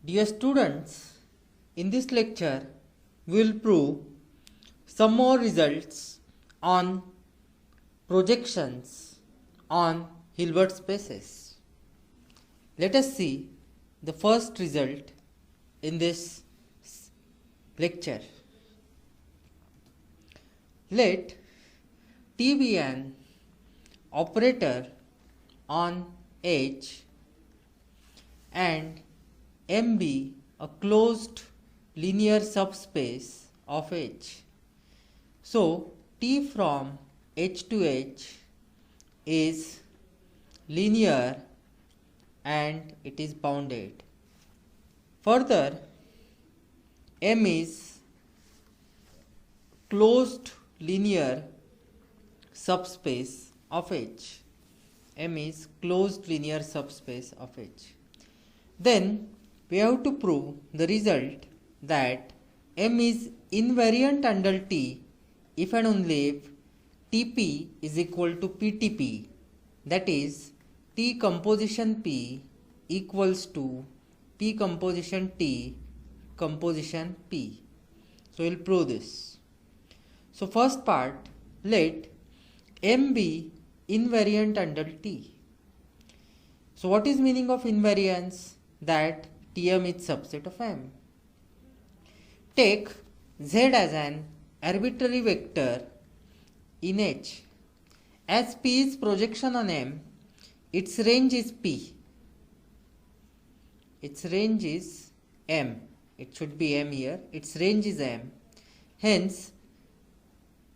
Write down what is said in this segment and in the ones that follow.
Dear students, in this lecture we will prove some more results on projections on Hilbert spaces. Let us see the first result in this lecture. Let T be an operator on H and M be a closed linear subspace of H. So, T from H to H is linear and it is bounded. Further, M is closed linear subspace of H. M is closed linear subspace of H. Then we have to prove the result that M is invariant under T if and only if Tp is equal to Ptp, that is T composition P equals to P composition T composition P. So we will prove this. So first part, let M be invariant under T. So what is meaning of invariance? That Tm is subset of M. Take Z as an arbitrary vector in H. As P is projection on M, its range is P. Its range is M. It should be M here. Its range is M. Hence,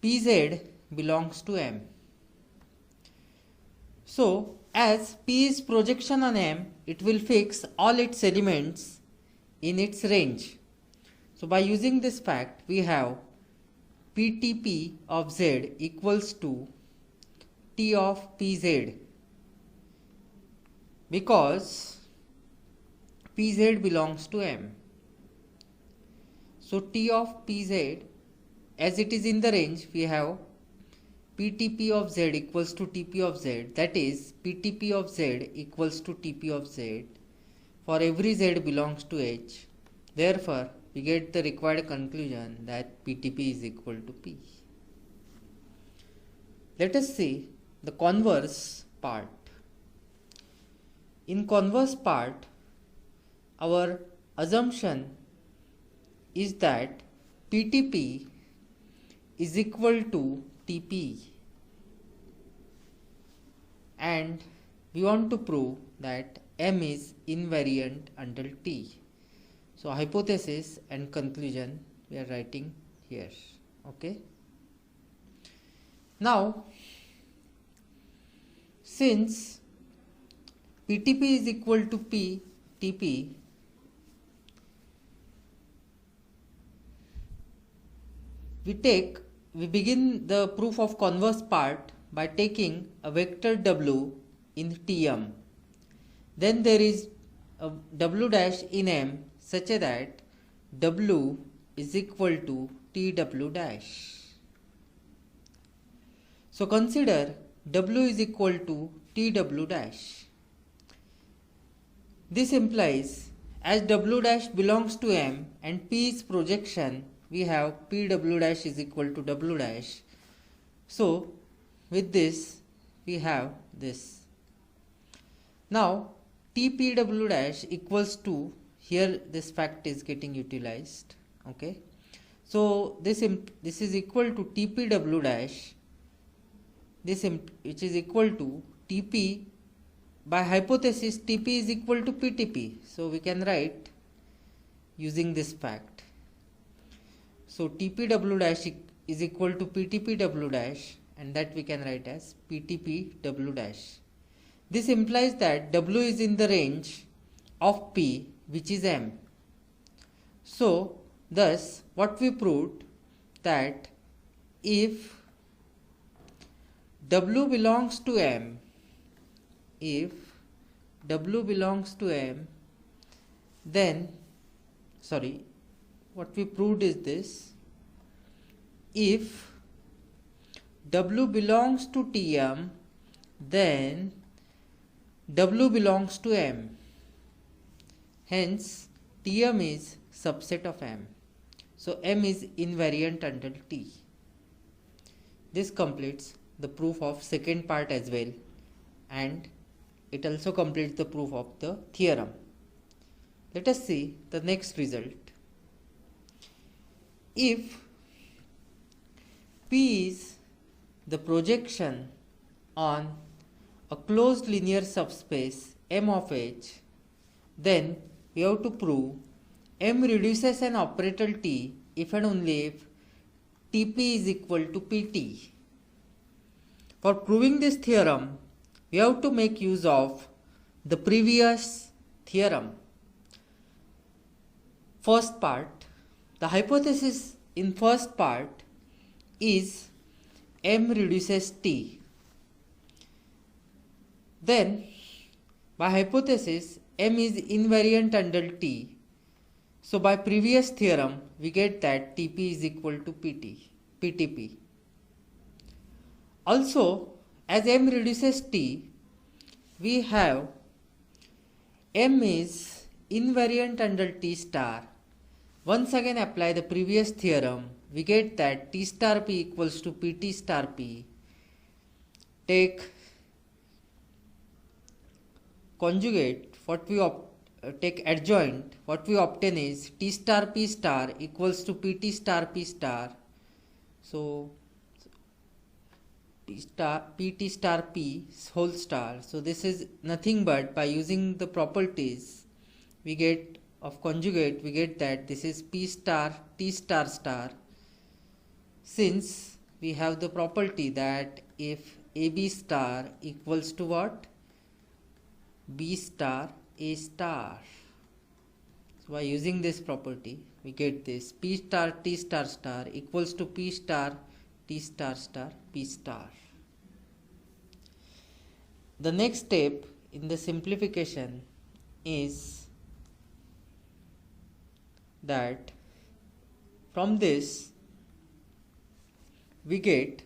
Pz belongs to M. So, as P is projection on M, it will fix all its elements in its range. So, by using this fact, we have Ptp of Z equals to T of Pz, because Pz belongs to M. So, T of Pz, as it is in the range, we have Ptp of Z equals to Tp of Z, that is Ptp of Z equals to Tp of Z for every Z belongs to H. Therefore, we get the required conclusion that Ptp is equal to P. Let us see the converse part. In converse part, our assumption is that Ptp is equal to Tp, and we want to prove that M is invariant under T. So hypothesis and conclusion we are writing here. Okay. Now, since Ptp is equal to Tp, we begin the proof of converse part by taking a vector W in Tm. Then there is a W dash in M such that W is equal to Tw dash. So consider W is equal to Tw dash. This implies as W dash belongs to M and P is projection, we have Pw dash is equal to W dash. So with this we have this. Now Tpw dash equals to, here this fact is getting utilized. Okay. So this is equal to Tpw dash, which is equal to Tp, by hypothesis Tp is equal to Ptp. So we can write using this fact. So Tpw dash is equal to Ptpw dash, and that we can write as Ptpw dash. This implies that W is in the range of P, which is M. So thus what we proved, that if W belongs to M, then what we proved is this: if W belongs to Tm, then W belongs to M. Hence, Tm is subset of M. So M is invariant under T. This completes the proof of second part as well, and it also completes the proof of the theorem. Let us see the next result. If P is the projection on a closed linear subspace M of H, then we have to prove M reduces an operator T if and only if Tp is equal to Pt. For proving this theorem, we have to make use of the previous theorem. First part, the hypothesis in first part is M reduces T. Then, by hypothesis, M is invariant under T. So, by previous theorem, we get that Tp is equal to Ptp. Also, as M reduces T, we have M is invariant under T star. Once again apply the previous theorem, we get that T star P equals to Pt star P. Take conjugate, take adjoint, what we obtain is T star P star equals to Pt star P star. So Pt star P whole star. So this is nothing but by using the properties we get of conjugate, we get that this is P star T star star. Since we have the property that if AB star equals to what? B star A star. So by using this property, we get this P star T star star equals to P star T star star P star. The next step in the simplification is that from this we get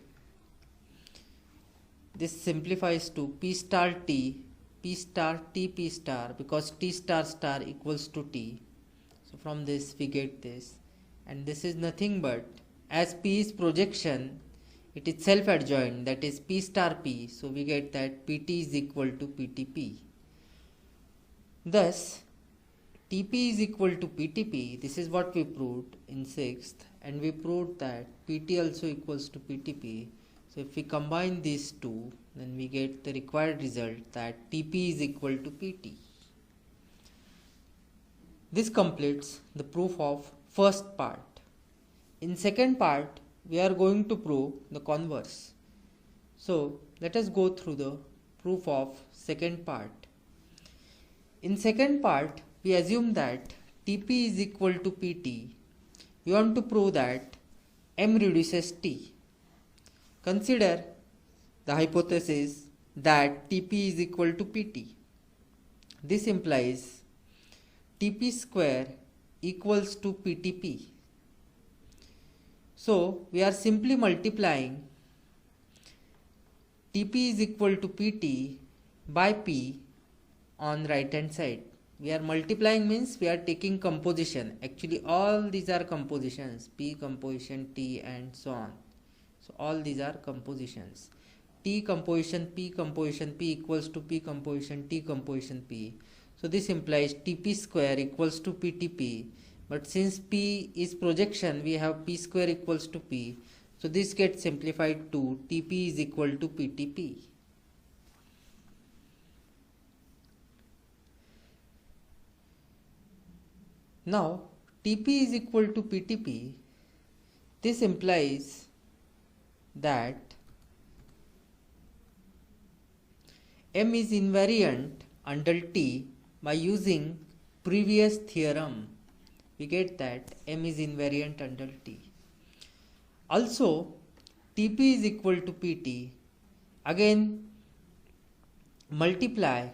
this simplifies to P star T P star T P star because T star star equals to T. So from this we get this, and this is nothing but as P is projection, it is self adjoint, that is P star P. So we get that Pt is equal to Ptp. Thus Tp is equal to Ptp. This is what we proved in 6th, and we proved that Pt also equals to Ptp. So if we combine these two, then we get the required result that Tp is equal to Pt. This completes the proof of first part. In second part, we are going to prove the converse. So let us go through the proof of second part. In second part, we assume that Tp is equal to Pt. We want to prove that M reduces T. Consider the hypothesis that Tp is equal to Pt. This implies Tp square equals to Ptp. So we are simply multiplying Tp is equal to Pt by P on right hand side. We are multiplying means we are taking composition. Actually all these are compositions, P composition, T and so on. So all these are compositions. T composition, P composition, P equals to P composition, T composition, P. So this implies Tp square equals to Ptp. But since P is projection, we have P square equals to P. So this gets simplified to Tp is equal to Ptp. Now Tp is equal to Ptp. This implies that M is invariant under T by using previous theorem. We get that M is invariant under T. Also Tp is equal to Pt. Again multiply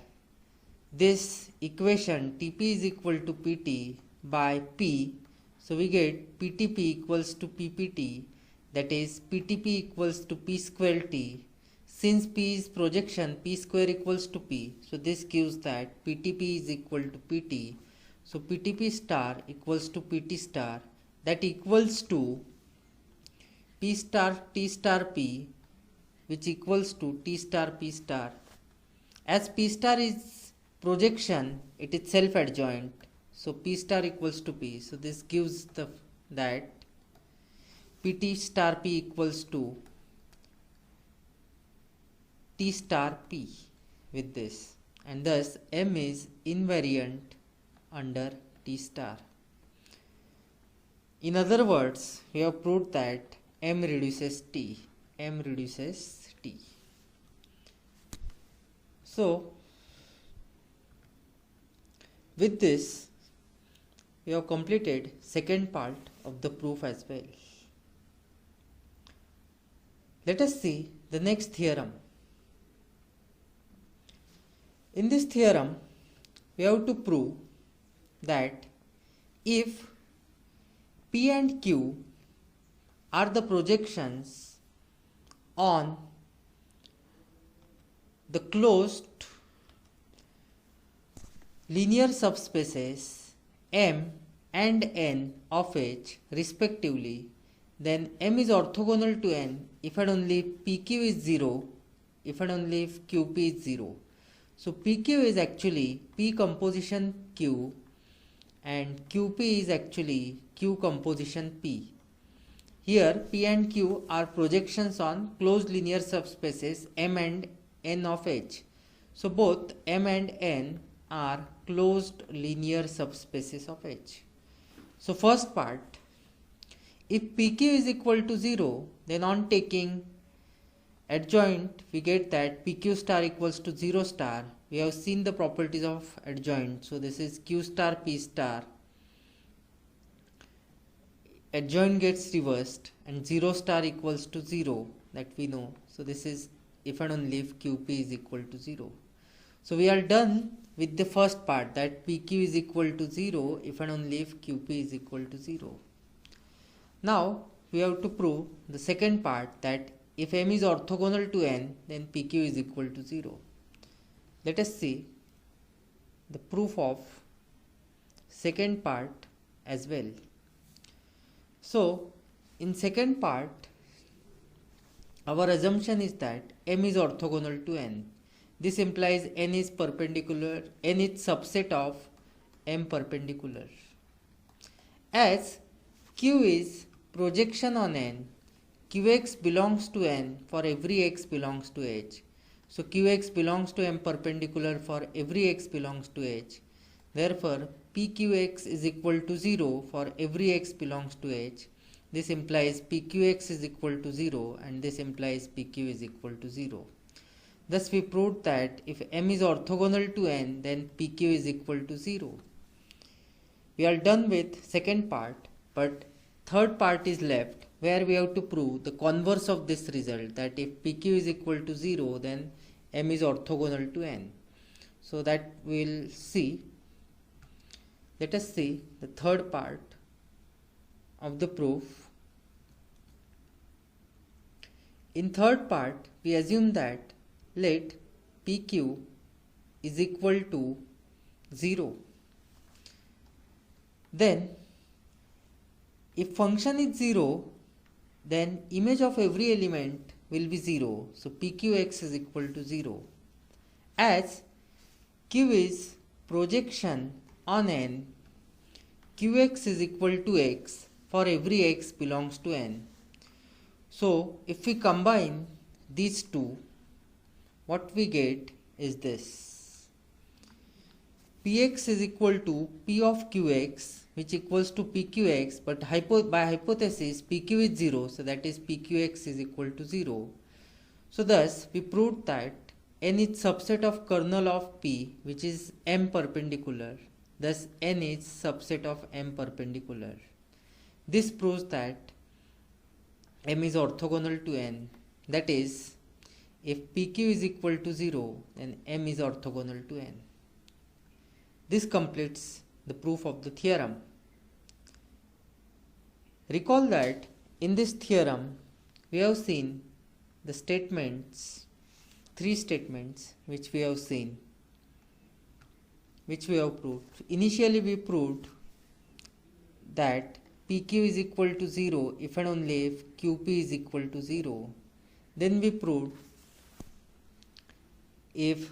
this equation Tp is equal to Pt by P. So we get Ptp equals to Ppt, that is Ptp equals to P square T. Since P is projection, P square equals to P. So this gives that Ptp is equal to Pt. So PTP star equals to PT star, that equals to P star T star P, which equals to T star P star. As P star is projection, it is self-adjoint. So P star equals to P. So this gives that PT star P equals to T star P with this, and thus M is invariant under T star. In other words, we have proved that M reduces T. M reduces T. So with this, we have completed second part of the proof as well. Let us see the next theorem. In this theorem, we have to prove that if P and Q are the projections on the closed linear subspaces M and N of H respectively, then M is orthogonal to N if and only if PQ is 0, if and only if QP is 0. So PQ is actually P composition Q and QP is actually Q composition P. Here P and Q are projections on closed linear subspaces M and N of H. So both M and N are closed linear subspaces of H. So first part, if PQ is equal to 0, then on taking adjoint, we get that PQ star equals to 0 star. We have seen the properties of adjoint. So this is Q star P star. Adjoint gets reversed and 0 star equals to 0, that we know. So this is if and only if QP is equal to 0. So we are done with the first part, that PQ is equal to 0 if and only if QP is equal to 0. Now we have to prove the second part, that if M is orthogonal to N, then PQ is equal to 0. Let us see the proof of second part as well. So in second part, our assumption is that M is orthogonal to N. This implies N is perpendicular, N is subset of M perpendicular. As Q is projection on N, Qx belongs to N for every x belongs to H. So Qx belongs to M perpendicular for every x belongs to H. Therefore, PQx is equal to 0 for every x belongs to H. This implies PQx is equal to 0 and this implies PQ is equal to 0. Thus we proved that if M is orthogonal to N, then PQ is equal to 0. We are done with second part, but third part is left, where we have to prove the converse of this result, that if PQ is equal to 0, then M is orthogonal to N. So that we will see. Let us see the third part of the proof. In third part, we assume that let PQ is equal to 0. Then if function is 0, then image of every element will be 0. So PQX is equal to 0. As Q is projection on N, Qx is equal to x for every x belongs to N. So if we combine these two, what we get is this. Px is equal to P of Qx, which equals to PQX, but by hypothesis PQ is 0, so that is PQX is equal to 0. So thus we proved that N is subset of kernel of P, which is M perpendicular. Thus N is subset of M perpendicular. This proves that M is orthogonal to N. That is, if PQ is equal to 0, then M is orthogonal to N. This completes the proof of the theorem. Recall that in this theorem we have seen the statements, three statements which we have seen. which we have proved. Initially we proved that PQ is equal to 0 if and only if QP is equal to 0. Then we proved if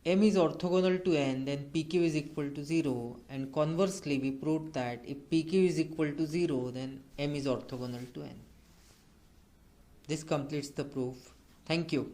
M is orthogonal to N, then PQ is equal to 0, and conversely we proved that if PQ is equal to 0, then M is orthogonal to N. This completes the proof. Thank you.